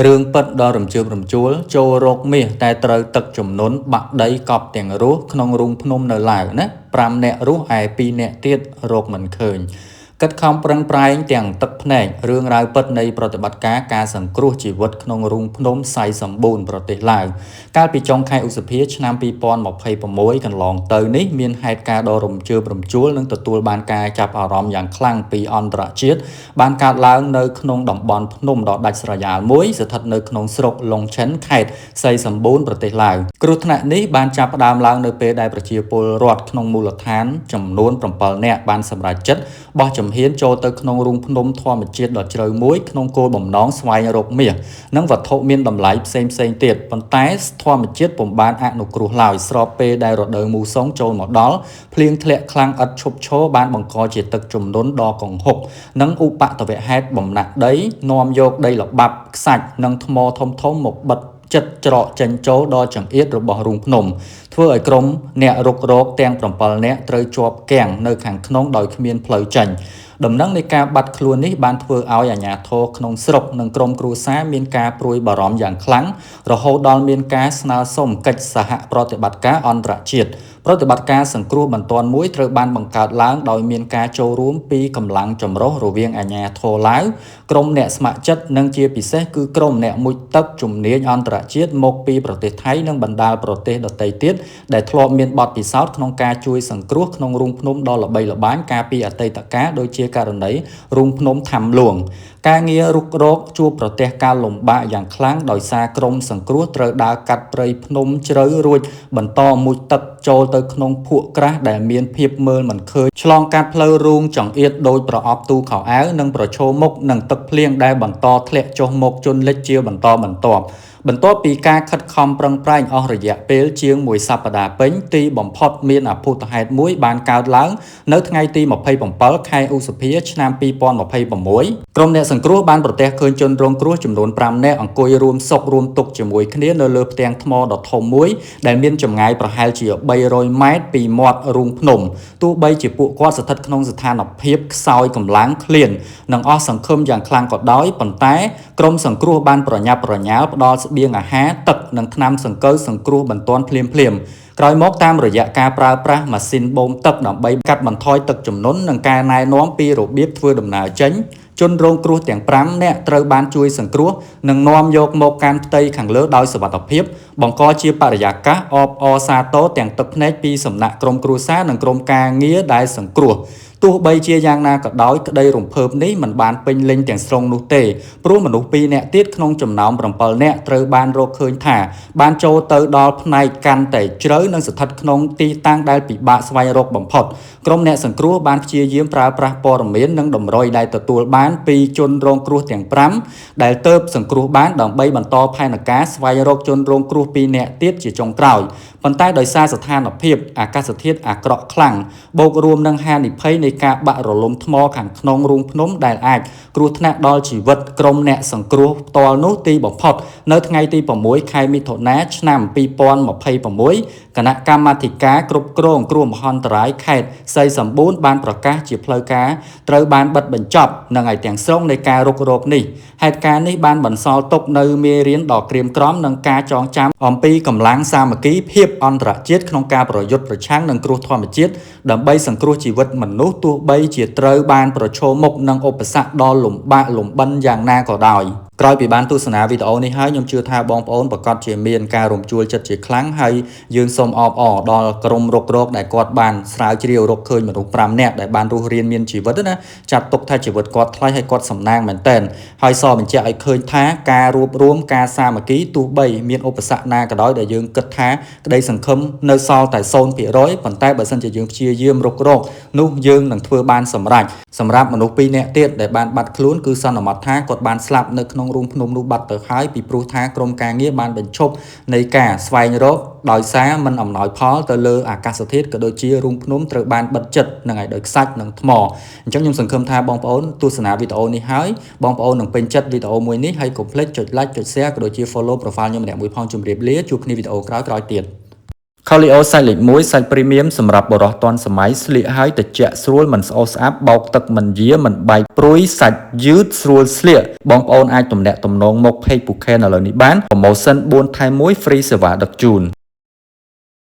Rương bật đo rầm chuối châu rốc mía tại trời tật chùm nón bạc đầy cọp tiền rú không rung phnom nở lại nè pram nẹ rú ai pi nẹ tiết rốc mình khơi cất không prang prai tiền tật này rương rau bậtในปฏิบัติการการสังครูชีวิตក្នុងរុងភ្នំไซสมบูรณ์ប្រទេសឡាវកាលពីចុងខែឧសភាឆ្នាំ2026កន្លងទៅនេះមានហេតុការណ៍ដ៏រំជើបរំជួលនិងទទួលបានការចាប់អារម្មណ៍យ៉ាងខ្លាំងពីអន្តរជាតិបានកើតឡើងនៅក្នុងតំបន់ភ្នំដ៏ដាច់ស្រយាលមួយស្ថិតនៅក្នុងស្រុកឡុងឆិនខេត្តไซสมบูรณ์ប្រទេសឡាវគ្រោះថ្នាក់នេះបានចាប់ផ្ដើមឡើងនៅពេលដែលប្រជាពលរដ្ឋក្នុងមូលដ្ឋានចំនួន7នាក់បានសម្រេចចិត្តបោះជំហានចូលទៅក្នុងរូងភ្នំធម្មជាតិដ៏ជ្រៅមួយក្នុងគោលបំណងស្វែងរកមាសនិងវត្ថុមានតម្លៃផ្សេងទៀតប៉ុន្តែធម្មជាតិពុំបានអនុគ្រោះឡើយស្របពេលដែលរដូវមូសុងចូលមកដល់ភ្លៀងធ្លាក់ខ្លាំងឥតឈប់ឈរបានបង្កជាទឹកជំនន់ដ៏កង្ហុកនិងឧបទ្ទវហេតុបំណាក់ដីនាំយកដីល្បាប់ខ្សាច់និងថ្មធំមកបិទចិត្តច្រកចេញចូលដល់ចង្អៀតរបស់រូងភ្នំធ្វើឲ្យក្រុមអ្នករុករកទាំង7នាក់ត្រូវជាប់គាំងនៅខាងក្នុងដោយគ្មានផ្លូវចេញដំណឹងនៃការបាត់ខ្លួននេះបានធ្វើឲ្យអាជ្ញាធរក្នុងស្រុកនិងក្រុមគ្រួសារមានការព្រួយបារម្ភយ៉ាងខ្លាំងរហូតដល់មានការស្នើសុំកិច្ចសហប្រតិបត្តិការអន្តរជាតិប្រតិបត្តិការសង្គ្រោះបន្ទាន់មួយត្រូវបានបង្កើតឡើងដោយមានការចូលរួមពីកម្លាំងចម្រុះរវាងអាជ្ញាធរឡាវក្រុមអ្នកស្ម័គ្រចិត្តនិងជាពិសេសគឺក្រុមអ្នកមុជទឹកជំនាញអន្តរជាតិមកពីប្រទេសថៃនិងបណ្ដាលប្រទេសដទៃទៀតដែលធ្លាប់មានបទពិសោធន៍ក្នុងការជួយសង្គ្រោះក្នុងរូងភ្នំដ៏ល្បីល្បាញកាលពីអតីតកាលដូចជាករណីរូងភ្នំថាំលួងការងាររុករកជួបប្រទះការលំបាកយ៉ាងខ្លាំងដោយសារក្រុមសង្គ្រោះត្រូវដើរកាត់ព្រៃភ្នំជ្រៅរួចបន្តមុជទឹកចូលទៅក្នុងភក់ក្រាស់ដែលមានភាពមើលមិនឃើញឆ្លងកាត់ផ្លូវរូងចង្អៀតដោយប្រអប់ទូខោអាវនិងប្រឈមមុខនឹងទឹកភ្លៀងដែលបន្តធ្លាក់ចុះមកជន់លិចជាបន្តបន្ទាប់បន្ទាប់ពីការខិតខំប្រឹងប្រែងអស់រយៈពេលជាង1សប្តាហ៍ពេញទីបំផុតមានអភូតហេតុមួយបានកើតឡើងនៅថ្ងៃទី27ខែឧសភាឆ្នាំ2026ក្រុមអ្នកសង្គ្រោះបានប្រទះឃើញជនរងគ្រោះចំនួន5នាក់អង្គុយរួមសុខរួមទុក្ខជាមួយគ្នានៅលើផ្ទាំងថ្មដ៏ធំមួយដែលមានចម្ងាយប្រហែលជា300ម៉ែត្រពីមាត់រូងភ្នំទោះបីជាពួកគាត់ស្ថិតក្នុងស្ថានភាពខ្សោយកម្លាំងឃ្លាននិងអស់សង្ឃឹមយ៉ាងខ្លាំងក៏ដោយប៉ុន្តែក្រុមសង្គ្រោះបានប្រញាប់ប្រញាល់ផ្ដល់ស្បៀងអាហារទឹកនិងថ្នាំសង្កូវសង្គ្រោះបន្ទាន់ភ្លាមក្រោយមកតាមរយៈការប្រើប្រាស់ម៉ាស៊ីនបូមទឹកដើម្បីកាត់បន្ថយទឹកជំនន់និងការណែនាំពីរបៀបធ្វើដំណើរចេញជនរងគ្រោះទាំង5នាក់ត្រូវបានជួយសង្គ្រោះនិងនាំយកមកកាន់ផ្ទៃខាងលើដោយសុវត្ថិភាពបង្កជាបរិយាកាសអបអរសាទរទាំងទឹកភ្នែកពីសំណាក់ក្រុមគ្រួសារនិងក្រុមការងារដែលសង្គ្រោះទោះបីជាយ៉ាងណាក៏ដោយក្តីរំភើបនេះមិនបានពេញលេញទាំងស្រុងនោះទេព្រោះមនុស្ស2នាក់ទៀតក្នុងចំណោម7នាក់ត្រូវបានរកឃើញថាបានចូលទៅដល់ផ្នែកកាន់តែជ្រៅនិងស្ថិតក្នុងទីតាំងដែលពិបាកស្វែងរកបំផុតក្រុមអ្នកសង្គ្រោះបានព្យាយាមប្រើប្រាស់ព័ត៌មាននិងតម្រុយដែលទទួលបានពីជនរងគ្រោះទាំង5ដែលទើបសង្គ្រោះបានដើម្បីបន្តផែនការស្វែងរកជនរងគ្រោះ2នាក់ទៀតជាចុងក្រោយប៉ុន្តែដោយសារស្ថានភាពអាកាសធាតុអាក្រក់ខ្លាំងបូករួមនឹងហានិភ័យនៃការបាក់រលំថ្មខាងក្នុងរូងភ្នំដែលអាចគ្រោះថ្នាក់ដល់ជីវិតក្រុមអ្នកសង្គ្រោះផ្ទាល់នោះទីបំផុតនៅថ្ងៃទី6ខែមិថុនាឆ្នាំ2026គណៈកម្មាធិការគ្រប់គ្រងគ្រោះមហន្តរាយខេត្តសីសម្បូរបានប្រកាសជាផ្លូវការត្រូវបានបិទបញ្ចប់និងឲ្យទាំងស្រុងនៃការរុករកនេះហេតុការណ៍នេះបានបន្សល់ទុកនៅមេរៀនដ៏ក្រៀមក្រំនិងការចងចាំអំពីកម្លាំងសាមគ្គីភាពអន្តរជាតិក្នុងការប្រយុទ្ធប្រឆាំងនឹងគ្រោះធម្មជាតិដើម្បីសង្គ្រោះជីវិតមនុស្សទោះបីជាត្រូវបានប្រឈមមុខនឹងឧបសគ្គដ៏លំបាកលំបិនយ៉ាងណាក៏ដោយក្រោយពីបានទស្សនាវីដេអូនេះហើយខ្ញុំជឿថាបងប្អូនប្រកាសជាមានការរំជួលចិត្តជាខ្លាំងហើយយើងសូមអបអរដល់ក្រុមរុករកដែលគាត់បានស្រាវជ្រាវរកឃើញមនុស្ស5នាក់ដែលបានរស់រានមានជីវិតណាចាត់ទុកថាជីវិតគាត់ថ្លៃហើយគាត់សំណាងមែនទែនហើយសបញ្ជាក់ឲ្យឃើញថាការរួបរวมការសាមគ្គីទោះបីមានឧបសគ្គណាក៏ដោយដែលយើងគិតថាក្តីសង្ឃឹមនៅសល់តែ0%ប៉ុន្តែបើសិនជាយើងព្យាយាមរុករកនោះយើងនឹងធ្វើបានសម្រេចសម្រាប់មនុស្ស2នាក់ទៀតដែលបានបាត់ខ្លួនគឺសន្មតថាគាត់បានស្លាប់នៅក្នុងរូងភ្នំនោះបាត់ទៅហើយពីព្រោះថាក្រុមការងារបានបញ្ឈប់នៃការស្វែងរកដោយសារមិនអំណោយផលទៅលើអាកាសធាតុក៏ដូចជារូងភ្នំត្រូវបានបិទជិតនឹងឲ្យដោយខ្សាច់និងថ្មអញ្ចឹងខ្ញុំសង្ឃឹមថាបងប្អូនទស្សនាវីដេអូនេះហើយបងប្អូននឹងពេញចិត្តវីដេអូមួយនេះហើយកុំភ្លេចចុច like ចុច share ក៏ដូចជា follow profile ខ្ញុំម្នាក់មួយផងជម្រាបលាជួបគ្នាវីដេអូក្រោយៗទៀត Colio សាច់លេខ1សាច់ Premium សម្រាប់បរិះទាន់សម័យស្លៀកហើយត្រជាក់ស្រួលមិនស្អុះស្អាប់បោកទឹកមិនយាមិនបែកព្រួយសាច់យឺតស្រួលស្លៀកបងប្អូនអាចទំនាក់ទំនងមក Page Phuket ឥឡូវនេះបាន Promotion 4 ថែម1 Free សេវាដឹកជូន